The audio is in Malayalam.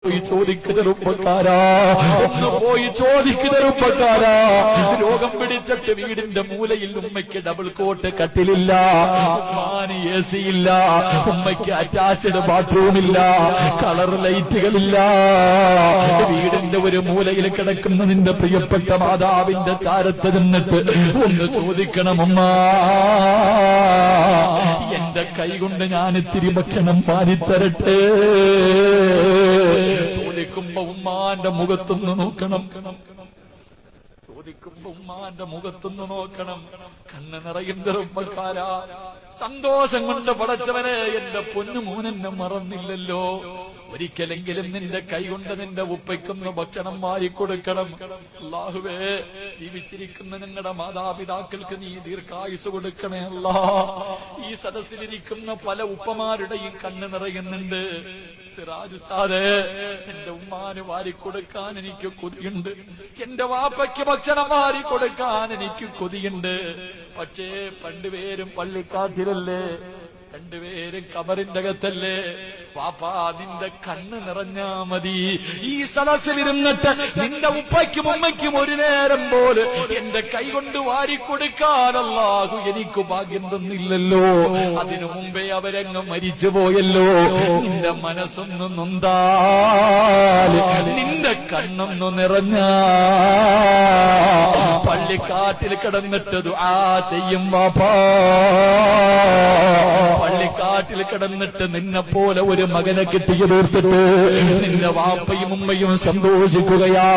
പോയി ചോദിക്ക് ചെറുപ്പക്കാരാ, ഒന്ന് പോയി ചോദിക്ക് ചെറുപ്പക്കാരാ. രോഗം പിടിച്ചിട്ട് വീടിന്റെ മൂലയിൽ ഉമ്മയ്ക്ക് ഡബിൾ കോട്ട് കട്ടിലില്ല, ഉമ്മാന് AC ഇല്ല, ഉമ്മയ്ക്ക് അറ്റാച്ച്ഡ് ബാത്റൂമില്ല, കളർ ലൈറ്റുകളില്ല. വീടിന്റെ ഒരു മൂലയിൽ കിടക്കുന്ന നിന്റെ പ്രിയപ്പെട്ട മാതാവിന്റെ ചാരത്ത് നിന്നിട്ട് ഒന്ന് ചോദിക്കണം, ഉമ്മ എന്റെ കൈകൊണ്ട് ഞാൻ ഇത്തിരി ഭക്ഷണം പാലിത്തരട്ടെ. ചോദിക്കുമ്പോ ഉമ്മാന്റെ മുഖത്തൊന്ന് നോക്കണം, ചോദിക്കുമ്പോ ഉമ്മാന്റെ മുഖത്തൊന്ന് നോക്കണം. കണ്ണ് നിറയും ചെറുപ്പക്കാരാ. സന്തോഷം കൊണ്ട് പടച്ചവനെ, എന്റെ പൊന്നു മോനെന്നെ മറന്നില്ലല്ലോ. ഒരിക്കലെങ്കിലും നിന്റെ കൈകൊണ്ട് നിന്റെ ഉപ്പയ്ക്കൊന്ന് ഭക്ഷണം വാരിക്കൊടുക്കണം. അല്ലാഹുവേ, ജീവിച്ചിരിക്കുന്ന ഞങ്ങളുടെ മാതാപിതാക്കൾക്ക് നീ ദീർഘായുസ് കൊടുക്കണേ അല്ലാ. ഈ സദസ്സിലിരിക്കുന്ന പല ഉപ്പമാരുടെയും കണ്ണ് നിറയുന്നുണ്ട്. സിറാജ് ഉസ്താദേ, എന്റെ ഉമ്മാന് വാരിക്കൊടുക്കാൻ എനിക്ക് കൊതിയുണ്ട്, എന്റെ വാപ്പയ്ക്ക് ഭക്ഷണം വാരിക്കൊടുക്കാൻ എനിക്ക് കൊതിയുണ്ട്. പക്ഷേ രണ്ടുപേരും പള്ളിക്കാട്ടിലല്ലേ, രണ്ടുപേരും കബറിന്റെ അകത്തല്ലേ. വാപ്പാ, നിന്റെ കണ്ണ് നിറഞ്ഞാ മതി. ഈ സദസ്സിലിരുന്നിട്ട് നിന്റെ ഉപ്പയ്ക്കും ഉമ്മയ്ക്കും ഒരു നേരം പോലെ എന്റെ കൈ കൊണ്ട് വാരിക്കൊടുക്കാൻ അല്ലാഹു എനിക്ക് ഭാഗ്യം തന്നില്ലല്ലോ. അതിനു മുമ്പേ അവരങ്ങ് മരിച്ചുപോയല്ലോ. നിന്റെ മനസ്സൊന്ന് നൊന്താൽ, നിന്റെ കണ്ണൊന്നു നിറഞ്ഞാ പള്ളിക്കാട്ടിൽ കിടന്നിട്ട് ദുആ ചെയ്യും വാപ്പാ. പള്ളിക്കാട്ടിൽ കിടന്നിട്ട് നിന്നെ പോലെ ഒരു മകനെ കിട്ടിയ തീർത്തിട്ട് നിന്റെ വാപ്പയും ഉമ്മയും സന്തോഷിക്കുകയാ.